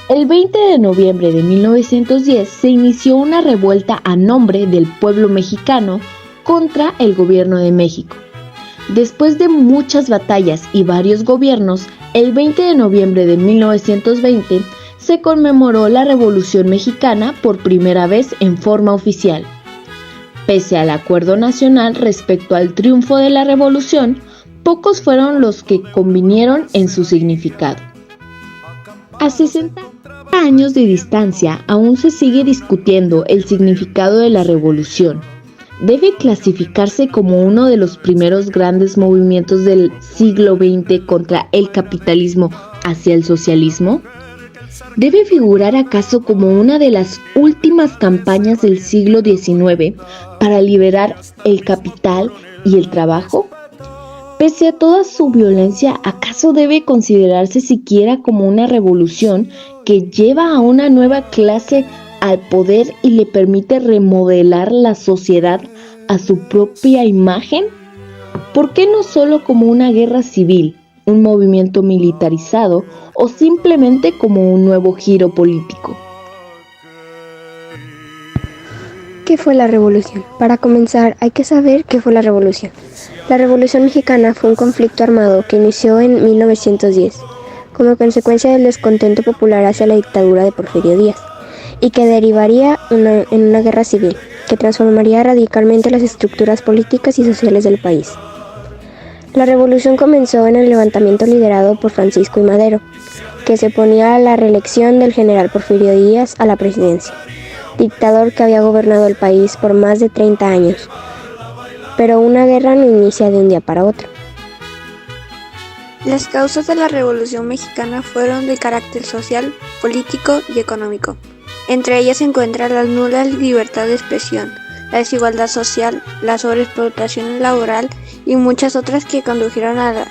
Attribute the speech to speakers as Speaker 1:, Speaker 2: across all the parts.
Speaker 1: El 20 de noviembre de 1910 se inició una revuelta a nombre del pueblo mexicano contra el gobierno de México. Después de muchas batallas y varios gobiernos, el 20 de noviembre de 1920 se conmemoró la Revolución Mexicana por primera vez en forma oficial. Pese al acuerdo nacional respecto al triunfo de la revolución, pocos fueron los que convinieron en su significado. A 60 años de distancia, aún se sigue discutiendo el significado de la revolución. ¿Debe clasificarse como uno de los primeros grandes movimientos del siglo XX contra el capitalismo hacia el socialismo? ¿Debe figurar acaso como una de las últimas campañas del siglo XIX para liberar el capital y el trabajo? Pese a toda su violencia, ¿acaso debe considerarse siquiera como una revolución que lleva a una nueva clase al poder y le permite remodelar la sociedad a su propia imagen? ¿Por qué no solo como una guerra civil, un movimiento militarizado o simplemente como un nuevo giro político?
Speaker 2: ¿Qué fue la revolución? Para comenzar, hay que saber qué fue la revolución. La Revolución Mexicana fue un conflicto armado que inició en 1910, como consecuencia del descontento popular hacia la dictadura de Porfirio Díaz, y que derivaría en una guerra civil, que transformaría radicalmente las estructuras políticas y sociales del país. La revolución comenzó en el levantamiento liderado por Francisco I. Madero, que se oponía a la reelección del general Porfirio Díaz a la presidencia, dictador que había gobernado el país por más de 30 años. Pero una guerra no inicia de un día para otro.
Speaker 3: Las causas de la Revolución Mexicana fueron de carácter social, político y económico. Entre ellas se encuentra la nula libertad de expresión, la desigualdad social, la sobreexplotación laboral y muchas otras que condujeron al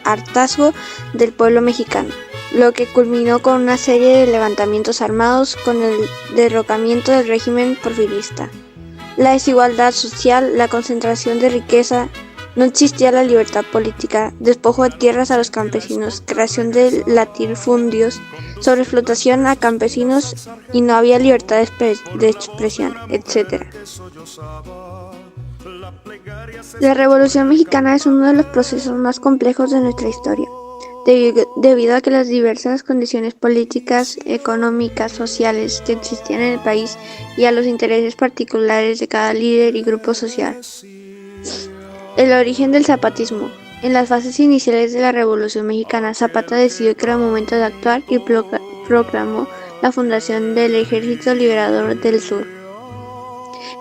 Speaker 3: hartazgo del pueblo mexicano, lo que culminó con una serie de levantamientos armados con el derrocamiento del régimen porfirista. La desigualdad social, la concentración de riqueza, no existía la libertad política, despojo de tierras a los campesinos, creación de latifundios, sobreexplotación a campesinos y no había libertad de expresión, etc. La Revolución Mexicana es uno de los procesos más complejos de nuestra historia, debido a que las diversas condiciones políticas, económicas, sociales que existían en el país y a los intereses particulares de cada líder y grupo social. El origen del zapatismo. En las fases iniciales de la Revolución Mexicana, Zapata decidió que era momento de actuar y proclamó la fundación del Ejército Liberador del Sur.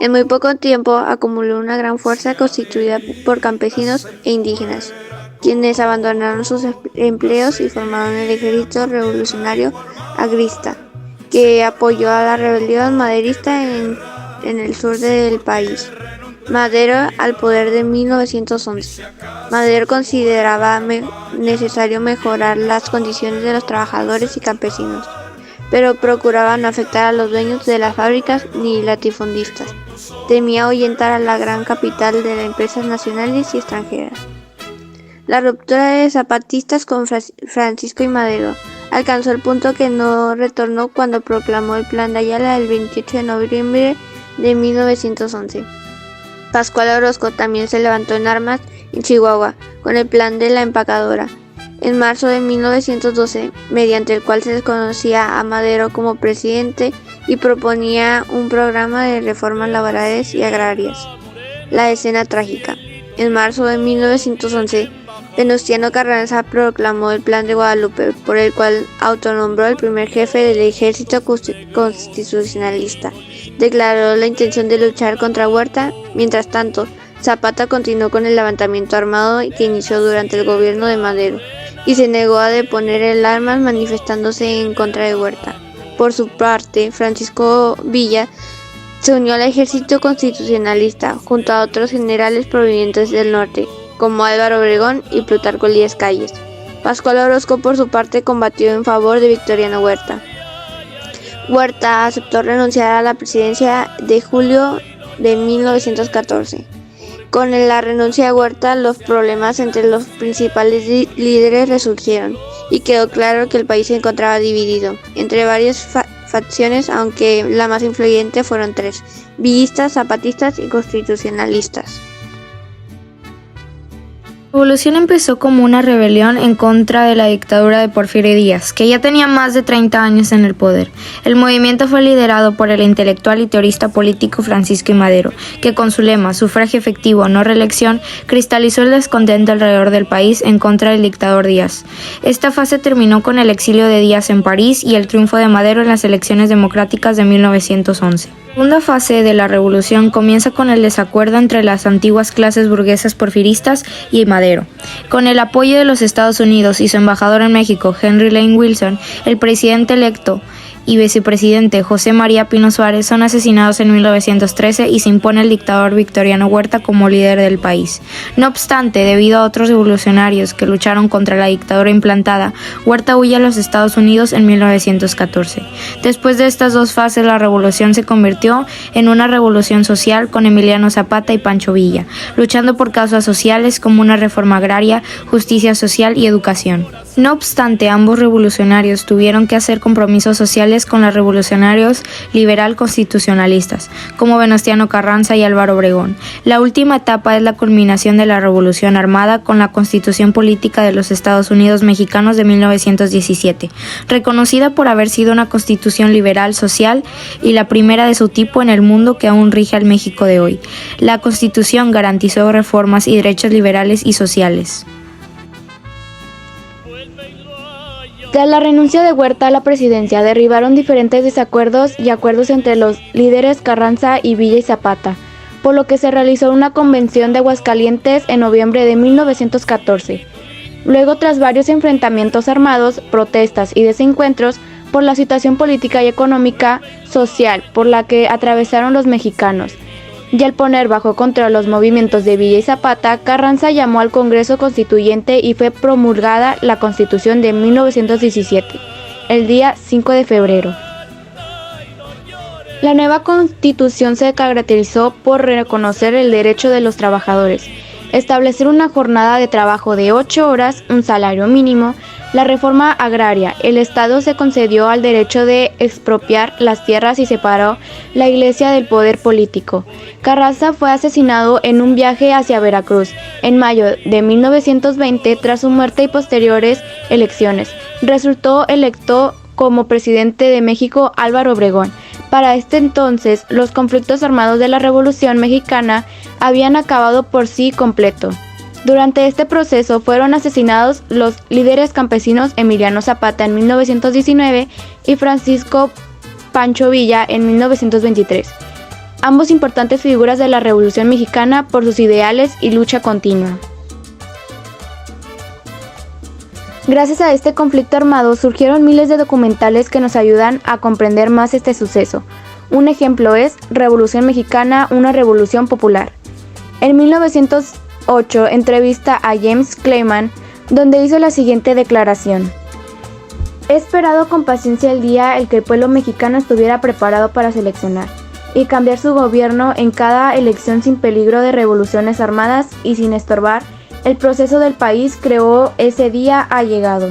Speaker 3: En muy poco tiempo acumuló una gran fuerza constituida por campesinos e indígenas, quienes abandonaron sus empleos y formaron el Ejército Revolucionario Agrista, que apoyó a la rebelión maderista en el sur del país. Madero al poder de 1911. Madero consideraba necesario mejorar las condiciones de los trabajadores y campesinos, pero procuraba no afectar a los dueños de las fábricas ni latifundistas. Temía ahuyentar a la gran capital de las empresas nacionales y extranjeras. La ruptura de zapatistas con Francisco I. Madero alcanzó el punto que no retornó cuando proclamó el Plan de Ayala el 28 de noviembre de 1911. Pascual Orozco también se levantó en armas en Chihuahua con el Plan de la Empacadora en marzo de 1912, mediante el cual se desconocía a Madero como presidente y proponía un programa de reformas laborales y agrarias. La escena trágica. En marzo de 1911, Venustiano Carranza proclamó el Plan de Guadalupe, por el cual autonombró el primer jefe del ejército constitucionalista. Declaró la intención de luchar contra Huerta. Mientras tanto, Zapata continuó con el levantamiento armado que inició durante el gobierno de Madero y se negó a deponer el armas manifestándose en contra de Huerta. Por su parte, Francisco Villa se unió al ejército constitucionalista junto a otros generales provenientes del norte, como Álvaro Obregón y Plutarco Elías Calles. Pascual Orozco, por su parte, combatió en favor de Victoriano Huerta. Huerta aceptó renunciar a la presidencia de julio de 1914. Con la renuncia de Huerta, los problemas entre los principales líderes resurgieron y quedó claro que el país se encontraba dividido entre varias facciones, aunque la más influyente fueron tres: villistas, zapatistas y constitucionalistas.
Speaker 4: La revolución empezó como una rebelión en contra de la dictadura de Porfirio Díaz, que ya tenía más de 30 años en el poder. El movimiento fue liderado por el intelectual y teorista político Francisco I. Madero, que con su lema "sufragio efectivo, no reelección", cristalizó el descontento alrededor del país en contra del dictador Díaz. Esta fase terminó con el exilio de Díaz en París y el triunfo de Madero en las elecciones democráticas de 1911. La segunda fase de la revolución comienza con el desacuerdo entre las antiguas clases burguesas porfiristas y Madero. Con el apoyo de los Estados Unidos y su embajador en México, Henry Lane Wilson, el presidente electo y vicepresidente José María Pino Suárez son asesinados en 1913 y se impone el dictador Victoriano Huerta como líder del país. No obstante, debido a otros revolucionarios que lucharon contra la dictadura implantada, Huerta huye a los Estados Unidos en 1914. Después de estas dos fases, la revolución se convirtió en una revolución social con Emiliano Zapata y Pancho Villa, luchando por causas sociales como una reforma agraria, justicia social y educación. No obstante, ambos revolucionarios tuvieron que hacer compromisos sociales con los revolucionarios liberal constitucionalistas, como Venustiano Carranza y Álvaro Obregón. La última etapa es la culminación de la Revolución Armada con la Constitución Política de los Estados Unidos Mexicanos de 1917, reconocida por haber sido una constitución liberal social y la primera de su tipo en el mundo que aún rige al México de hoy. La Constitución garantizó reformas y derechos liberales y sociales.
Speaker 1: Tras la renuncia de Huerta a la presidencia, derribaron diferentes desacuerdos y acuerdos entre los líderes Carranza y Villa y Zapata, por lo que se realizó una convención de Aguascalientes en noviembre de 1914. Luego, tras varios enfrentamientos armados, protestas y desencuentros por la situación política y económica social por la que atravesaron los mexicanos, y al poner bajo control los movimientos de Villa y Zapata, Carranza llamó al Congreso Constituyente y fue promulgada la Constitución de 1917, el día 5 de febrero. La nueva Constitución se caracterizó por reconocer el derecho de los trabajadores, establecer una jornada de trabajo de 8 horas, un salario mínimo, la reforma agraria. El Estado se concedió al derecho de expropiar las tierras y separó la Iglesia del poder político. Carranza fue asesinado en un viaje hacia Veracruz en mayo de 1920 tras su muerte y posteriores elecciones. Resultó electo como presidente de México Álvaro Obregón. Para este entonces, los conflictos armados de la Revolución Mexicana habían acabado por sí completo. Durante este proceso fueron asesinados los líderes campesinos Emiliano Zapata en 1919 y Francisco Pancho Villa en 1923, ambos importantes figuras de la Revolución Mexicana por sus ideales y lucha continua. Gracias a este conflicto armado surgieron miles de documentales que nos ayudan a comprender más este suceso. Un ejemplo es Revolución Mexicana, una revolución popular. En 1908 entrevista a James Clement, donde hizo la siguiente declaración: "He esperado con paciencia el día en que el pueblo mexicano estuviera preparado para seleccionar y cambiar su gobierno en cada elección sin peligro de revoluciones armadas y sin estorbar el proceso del país. Ese día ha llegado".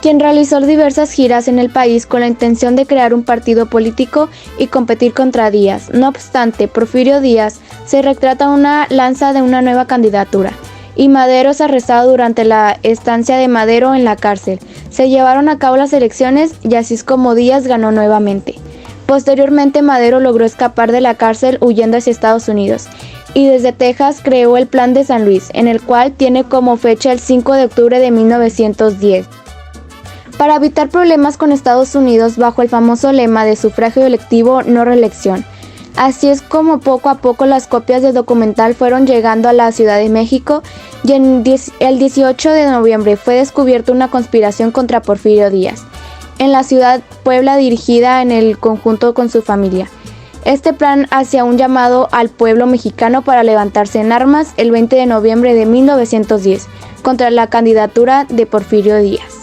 Speaker 1: Quien realizó diversas giras en el país con la intención de crear un partido político y competir contra Díaz. No obstante, Porfirio Díaz se retrata una lanza de una nueva candidatura, y Madero es arrestado durante la estancia de Madero en la cárcel. Se llevaron a cabo las elecciones y así es como Díaz ganó nuevamente. Posteriormente, Madero logró escapar de la cárcel huyendo hacia Estados Unidos, y desde Texas creó el Plan de San Luis, en el cual tiene como fecha el 5 de octubre de 1910. Para evitar problemas con Estados Unidos bajo el famoso lema de sufragio electivo, no reelección. Así es como poco a poco las copias del documental fueron llegando a la Ciudad de México, y el 18 de noviembre fue descubierta una conspiración contra Porfirio Díaz en la ciudad Puebla, dirigida en el conjunto con su familia. Este plan hacía un llamado al pueblo mexicano para levantarse en armas el 20 de noviembre de 1910 contra la candidatura de Porfirio Díaz.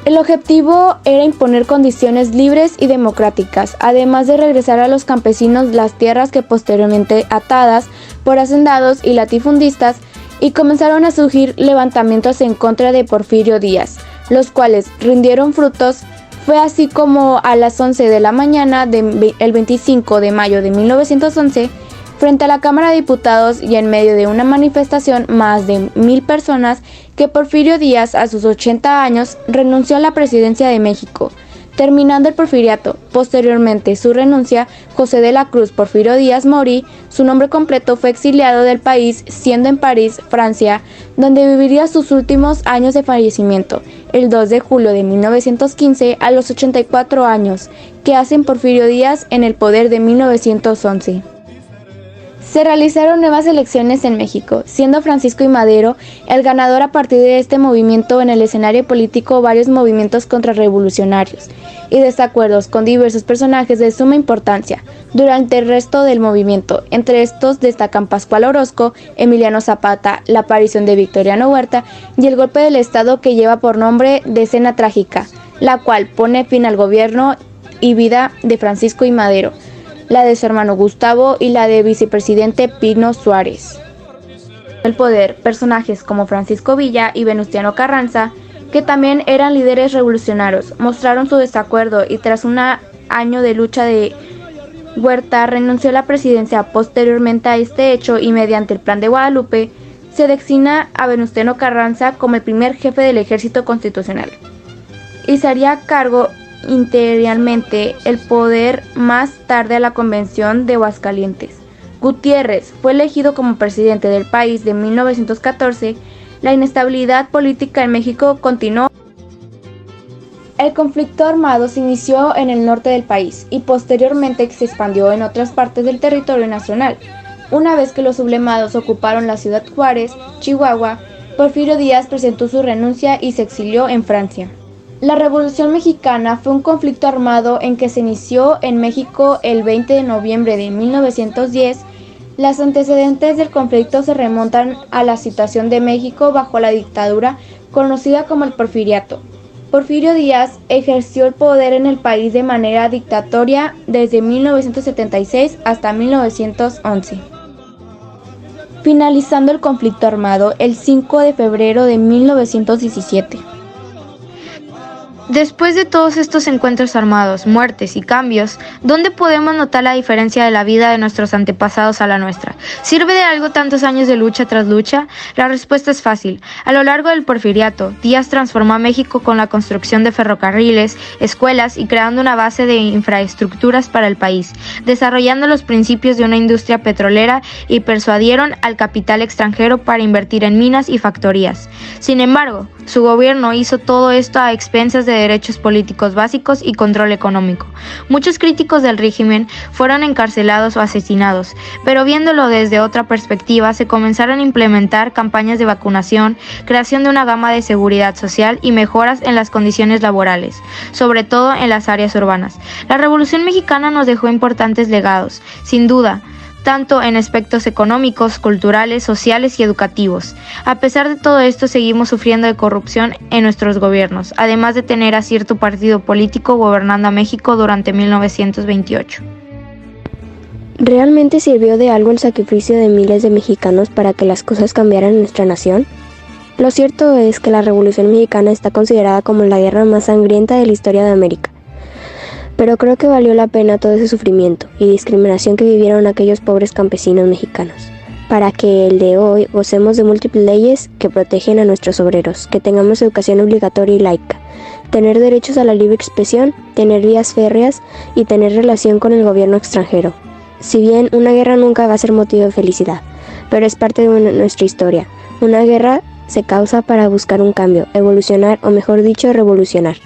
Speaker 1: El objetivo era imponer condiciones libres y democráticas, además de regresar a los campesinos las tierras que posteriormente atadas por hacendados y latifundistas, y comenzaron a surgir levantamientos en contra de Porfirio Díaz, los cuales rindieron frutos. Fue así como a las 11 de la mañana el 25 de mayo de 1911, frente a la Cámara de Diputados y en medio de una manifestación más de 1000 personas, que Porfirio Díaz, a sus 80 años, renunció a la presidencia de México, terminando el porfiriato. Posteriormente, su renuncia, José de la Cruz Porfirio Díaz Mori, su nombre completo, fue exiliado del país, siendo en París, Francia, donde viviría sus últimos años de fallecimiento, el 2 de julio de 1915, a los 84 años, que hacen Porfirio Díaz en el poder de 1911. Se realizaron nuevas elecciones en México, siendo Francisco I. Madero el ganador. A partir de este movimiento en el escenario político, varios movimientos contrarrevolucionarios y desacuerdos con diversos personajes de suma importancia durante el resto del movimiento. Entre estos destacan Pascual Orozco, Emiliano Zapata, la aparición de Victoriano Huerta y el golpe del Estado que lleva por nombre Decena Trágica, la cual pone fin al gobierno y vida de Francisco I. Madero, la de su hermano Gustavo y la de vicepresidente Pino Suárez. El poder, personajes como Francisco Villa y Venustiano Carranza, que también eran líderes revolucionarios, mostraron su desacuerdo y tras un año de lucha de Huerta renunció a la presidencia. Posteriormente a este hecho y mediante el Plan de Guadalupe, se designa a Venustiano Carranza como el primer jefe del ejército constitucional y se haría cargo interiormente el poder más tarde a la Convención de Aguascalientes. Gutiérrez fue elegido como presidente del país de 1914. La inestabilidad política en México continuó. El conflicto armado se inició en el norte del país y posteriormente se expandió en otras partes del territorio nacional. Una vez que los sublevados ocuparon la ciudad Juárez, Chihuahua, Porfirio Díaz presentó su renuncia y se exilió en Francia. La Revolución Mexicana fue un conflicto armado en que se inició en México el 20 de noviembre de 1910. Los antecedentes del conflicto se remontan a la situación de México bajo la dictadura conocida como el Porfiriato. Porfirio Díaz ejerció el poder en el país de manera dictatorial desde 1976 hasta 1911, finalizando el conflicto armado el 5 de febrero de 1917.
Speaker 4: Después de todos estos encuentros armados, muertes y cambios, ¿dónde podemos notar la diferencia de la vida de nuestros antepasados a la nuestra? ¿Sirve de algo tantos años de lucha tras lucha? La respuesta es fácil. A lo largo del Porfiriato, Díaz transformó a México con la construcción de ferrocarriles, escuelas y creando una base de infraestructuras para el país, desarrollando los principios de una industria petrolera y persuadieron al capital extranjero para invertir en minas y factorías. Sin embargo, su gobierno hizo todo esto a expensas de derechos políticos básicos y control económico. Muchos críticos del régimen fueron encarcelados o asesinados, pero viéndolo desde otra perspectiva, se comenzaron a implementar campañas de vacunación, creación de una gama de seguridad social y mejoras en las condiciones laborales, sobre todo en las áreas urbanas. La Revolución Mexicana nos dejó importantes legados, sin duda, tanto en aspectos económicos, culturales, sociales y educativos. A pesar de todo esto, seguimos sufriendo de corrupción en nuestros gobiernos, además de tener a cierto partido político gobernando a México durante 1928.
Speaker 2: ¿Realmente sirvió de algo el sacrificio de miles de mexicanos para que las cosas cambiaran en nuestra nación? Lo cierto es que la Revolución Mexicana está considerada como la guerra más sangrienta de la historia de América. Pero creo que valió la pena todo ese sufrimiento y discriminación que vivieron aquellos pobres campesinos mexicanos, para que el de hoy gocemos de múltiples leyes que protegen a nuestros obreros, que tengamos educación obligatoria y laica, tener derechos a la libre expresión, tener vías férreas y tener relación con el gobierno extranjero. Si bien una guerra nunca va a ser motivo de felicidad, pero es parte de nuestra historia. Una guerra se causa para buscar un cambio, evolucionar o mejor dicho, revolucionar.